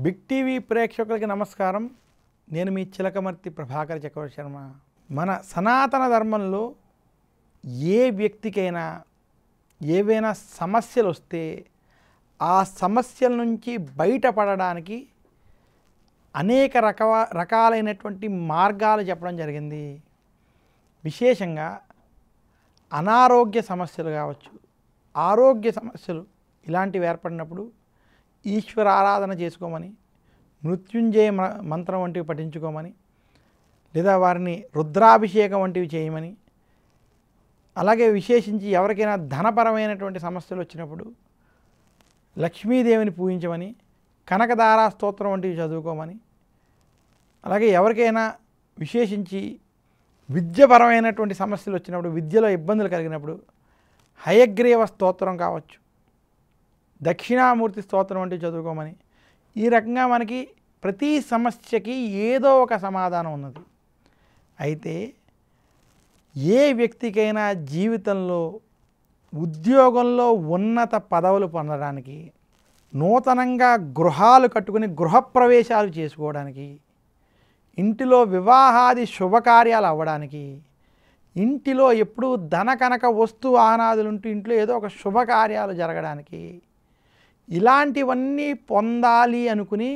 Big TV ప్రేక్షకులకి నమస్కారం. నేను మీ చిలకమర్తి ప్రభాకర్ చక్రవర్తి శర్మ. మన సనాతన ధర్మంలో ఏ వ్యక్తికైనా ఏవైనా సమస్యలు వస్తే ఆ సమస్యల నుంచి బయటపడడానికి అనేక రకాలైనటువంటి మార్గాలు చెప్పడం జరిగింది. విశేషంగా అనారోగ్య సమస్యలు కావచ్చు, ఆరోగ్య సమస్యలు ఇలాంటివి ఏర్పడినప్పుడు ఈశ్వర ఆరాధన చేసుకోమని, మృత్యుంజయ మంత్రం వంటివి పఠించుకోమని, లేదా వారిని రుద్రాభిషేకం వంటివి చేయమని, అలాగే విశేషించి ఎవరికైనా ధనపరమైనటువంటి సమస్యలు వచ్చినప్పుడు లక్ష్మీదేవిని పూజించమని, కనకదారా స్తోత్రం వంటివి చదువుకోమని, అలాగే ఎవరికైనా విశేషించి విద్యపరమైనటువంటి సమస్యలు వచ్చినప్పుడు, విద్యలో ఇబ్బందులు కలిగినప్పుడు హయగ్రీవ స్తోత్రం కావచ్చు, దక్షిణామూర్తి స్తోత్రం వంటివి చదువుకోమని. ఈ రకంగా మనకి ప్రతి సమస్యకి ఏదో ఒక సమాధానం ఉన్నది. అయితే ఏ వ్యక్తికైనా జీవితంలో ఉద్యోగంలో ఉన్నత పదవులు పొందడానికి, నూతనంగా గృహాలు కట్టుకుని గృహప్రవేశాలు చేసుకోవడానికి, ఇంటిలో వివాహాది శుభకార్యాలు అవ్వడానికి, ఇంటిలో ఎప్పుడూ ధన కనక వస్తు ఆనాదులుంటూ ఇంట్లో ఏదో ఒక శుభకార్యాలు జరగడానికి, ఇలాంటివన్నీ పొందాలి అనుకుని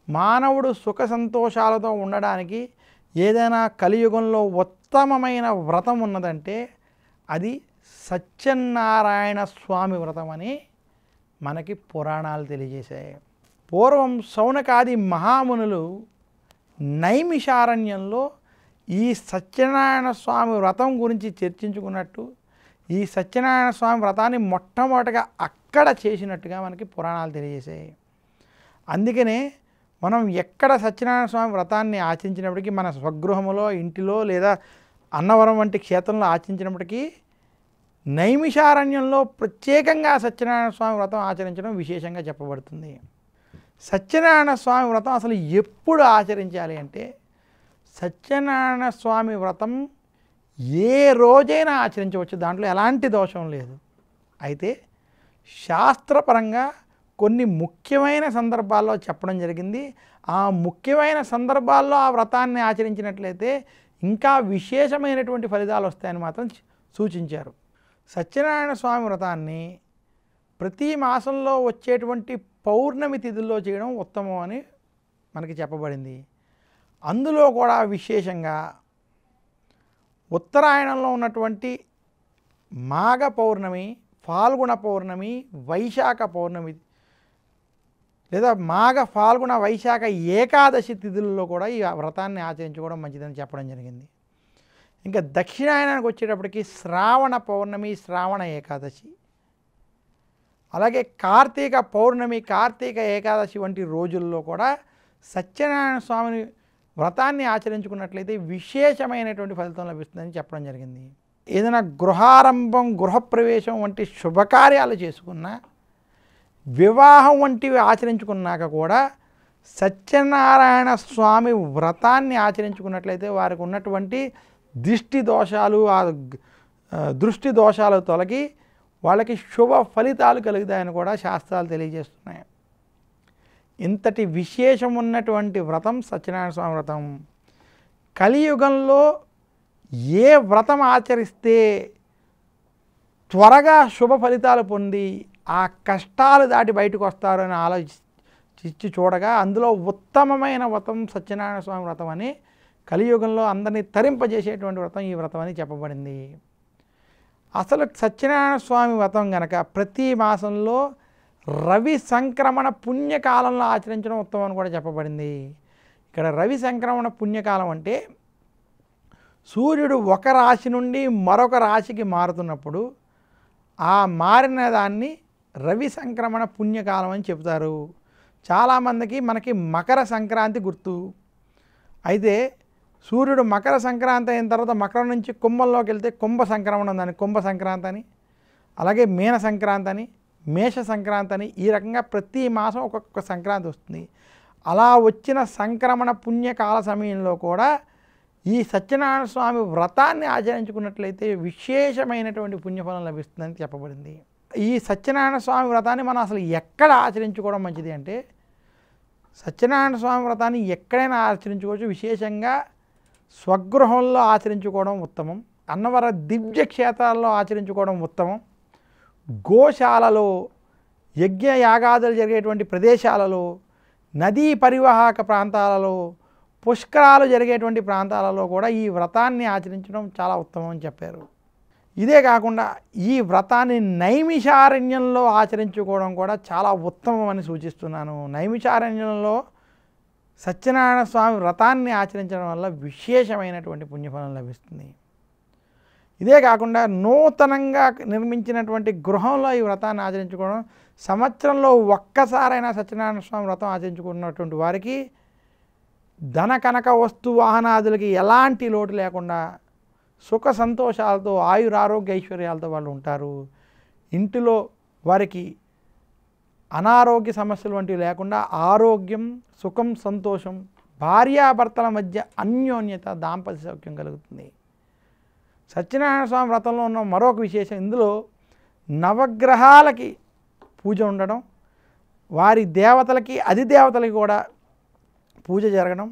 మానవుడు సుఖ సంతోషాలతో ఉండడానికి ఏదైనా కలియుగంలో ఉత్తమమైన వ్రతం ఉన్నదంటే అది సత్యనారాయణ స్వామి వ్రతం అని మనకి పురాణాలు తెలియజేశాయి. పూర్వం శౌనకాది మహామునులు నైమిషారణ్యంలో ఈ సత్యనారాయణ స్వామి వ్రతం గురించి చర్చించుకున్నట్టు, ఈ సత్యనారాయణ స్వామి వ్రతాన్ని మొట్టమొదటిగా అక్కడ చేసినట్టుగా మనకి పురాణాలు తెలియజేశాయి. అందుకనే మనం ఎక్కడ సత్యనారాయణ స్వామి వ్రతాన్ని ఆచరించినప్పటికీ, మన స్వగృహములో, ఇంటిలో లేదా అన్నవరం వంటి క్షేత్రంలో ఆచరించినప్పటికీ నైమిషారణ్యంలో ప్రత్యేకంగా సత్యనారాయణ స్వామి వ్రతం ఆచరించడం విశేషంగా చెప్పబడుతుంది. సత్యనారాయణ స్వామి వ్రతం అసలు ఎప్పుడు ఆచరించాలి అంటే, సత్యనారాయణ స్వామి వ్రతం ఏ రోజైనా ఆచరించవచ్చు, దాంట్లో ఎలాంటి దోషం లేదు. అయితే శాస్త్రపరంగా కొన్ని ముఖ్యమైన సందర్భాల్లో చెప్పడం జరిగింది. ఆ ముఖ్యమైన సందర్భాల్లో ఆ వ్రతాన్ని ఆచరించినట్లయితే ఇంకా విశేషమైనటువంటి ఫలితాలు వస్తాయని మాత్రం సూచించారు. సత్యనారాయణ స్వామి వ్రతాన్ని ప్రతి మాసంలో వచ్చేటువంటి పౌర్ణమి తిథుల్లో చేయడం ఉత్తమం అని మనకి చెప్పబడింది. అందులో కూడా విశేషంగా ఉత్తరాయణంలో ఉన్నటువంటి మాఘ పౌర్ణమి, ఫాల్గుణ పౌర్ణమి, వైశాఖ పౌర్ణమి లేదా మాఘ ఫాల్గుణ వైశాఖ ఏకాదశి తిథులలో కూడా ఈ వ్రతాన్ని ఆచరించుకోవడం మంచిదని చెప్పడం జరిగింది. ఇంకా దక్షిణాయనానికి వచ్చేటప్పటికి శ్రావణ పౌర్ణమి, శ్రావణ ఏకాదశి, అలాగే కార్తీక పౌర్ణమి, కార్తీక ఏకాదశి వంటి రోజుల్లో కూడా సత్యనారాయణ స్వామిని వ్రతాన్ని ఆచరించుకున్నట్లయితే విశేషమైనటువంటి ఫలితం లభిస్తుందని చెప్పడం జరిగింది. ఏదైనా గృహారంభం, గృహప్రవేశం వంటి శుభకార్యాలు చేసుకున్నా, వివాహం వంటివి ఆచరించుకున్నాక కూడా సత్యనారాయణ స్వామి వ్రతాన్ని ఆచరించుకున్నట్లయితే వారికి ఉన్నటువంటి దృష్టి దోషాలు తొలగి వాళ్ళకి శుభ ఫలితాలు కలుగుతాయని కూడా శాస్త్రాలు తెలియజేస్తున్నాయి. ఇంతటి విశేషం ఉన్నటువంటి వ్రతం సత్యనారాయణ స్వామి వ్రతం. కలియుగంలో ఏ వ్రతం ఆచరిస్తే త్వరగా శుభ ఫలితాలు పొంది ఆ కష్టాలు దాటి బయటకు వస్తారు అని ఆలోచించి చూడగా అందులో ఉత్తమమైన వ్రతం సత్యనారాయణ స్వామి వ్రతం అని, కలియుగంలో అందరినీ తరింపజేసేటువంటి వ్రతం ఈ వ్రతం అని చెప్పబడింది. అసలు సత్యనారాయణ స్వామి వ్రతం గనక ప్రతి మాసంలో రవి సంక్రమణ పుణ్యకాలంలో ఆచరించడం ఉత్తమం అని కూడా చెప్పబడింది. ఇక్కడ రవి సంక్రమణ పుణ్యకాలం అంటే సూర్యుడు ఒక రాశి నుండి మరొక రాశికి మారుతున్నప్పుడు ఆ మారిన దాన్ని రవి సంక్రమణ పుణ్యకాలం అని చెప్తారు. చాలామందికి మనకి మకర సంక్రాంతి గుర్తు. అయితే సూర్యుడు మకర సంక్రాంతి అయిన తర్వాత మకరం నుంచి కుంభంలోకి వెళ్తే కుంభ సంక్రమణం ఉందని కుంభ సంక్రాంతి అని, అలాగే మీన సంక్రాంతి అని, మేష సంక్రాంతి అని, ఈ రకంగా ప్రతి మాసం ఒక్కొక్క సంక్రాంతి వస్తుంది. అలా వచ్చిన సంక్రమణ పుణ్యకాల సమయంలో కూడా ఈ సత్యనారాయణ స్వామి వ్రతాన్ని ఆచరించుకున్నట్లయితే విశేషమైనటువంటి పుణ్యఫలం లభిస్తుందని చెప్పబడింది. ఈ సత్యనారాయణ స్వామి వ్రతాన్ని మనం అసలు ఎక్కడ ఆచరించుకోవడం మంచిది అంటే, సత్యనారాయణ స్వామి వ్రతాన్ని ఎక్కడైనా ఆచరించుకోవచ్చు. విశేషంగా స్వగృహంలో ఆచరించుకోవడం ఉత్తమం. అన్నవర దివ్య క్షేత్రాల్లో ఆచరించుకోవడం ఉత్తమం. గోశాలలో యజ్ఞ యాగాదులు జరిగేటువంటి ప్రదేశాలలో, నదీ పరివాహక ప్రాంతాలలో, పుష్కరాలు జరిగేటువంటి ప్రాంతాలలో కూడా ఈ వ్రతాన్ని ఆచరించడం చాలా ఉత్తమం అని చెప్పారు. ఇదే కాకుండా ఈ వ్రతాన్ని నైమిషారణ్యంలో ఆచరించుకోవడం కూడా చాలా ఉత్తమం అని సూచిస్తున్నాను. నైమిషారణ్యంలో సత్యనారాయణ స్వామి వ్రతాన్ని ఆచరించడం వల్ల విశేషమైనటువంటి పుణ్యఫలం లభిస్తుంది. ఇదే కాకుండా నూతనంగా నిర్మించినటువంటి గృహంలో ఈ వ్రతాన్ని ఆచరించుకోవడం, సంవత్సరంలో ఒక్కసారైనా సత్యనారాయణ స్వామి వ్రతం ఆచరించుకున్నటువంటి వారికి ధన కనక వస్తు వాహనాదులకి ఎలాంటి లోటు లేకుండా సుఖ సంతోషాలతో ఆయురారోగ్య ఐశ్వర్యాలతో వాళ్ళు ఉంటారు. ఇంటిలో వారికి అనారోగ్య సమస్యలు వంటివి లేకుండా ఆరోగ్యం, సుఖం, సంతోషం, భార్యాభర్తల మధ్య అన్యోన్యత, దాంపత్య సౌఖ్యం కలుగుతుంది. సత్యనారాయణ స్వామి వ్రతంలో ఉన్న మరొక విశేషం, ఇందులో నవగ్రహాలకి పూజ ఉండడం, వారి దేవతలకి అధిదేవతలకి కూడా పూజ జరగడం,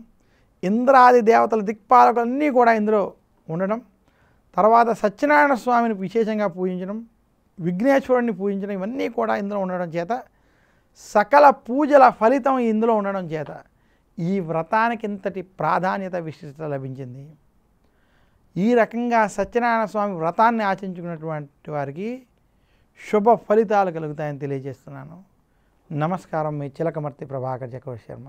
ఇంద్రాది దేవతల దిక్పాలకులన్నీ కూడా ఇందులో ఉండడం, తర్వాత సత్యనారాయణ స్వామిని విశేషంగా పూజించడం, విఘ్నేశ్వరుడిని పూజించడం, ఇవన్నీ కూడా ఇందులో ఉండడం చేత సకల పూజల ఫలితం ఇందులో ఉండడం చేత ఈ వ్రతానికి ఇంతటి ప్రాధాన్యత, విశిష్టత లభించింది. ఈ రకంగా సత్యనారాయణ స్వామి వ్రతాన్ని ఆచరించుకున్నటువంటి వారికి శుభ ఫలితాలు కలుగుతాయని తెలియజేస్తున్నాను. నమస్కారం. మీ చిలకమర్తి ప్రభాకర్ చక్రవర్తి శర్మ.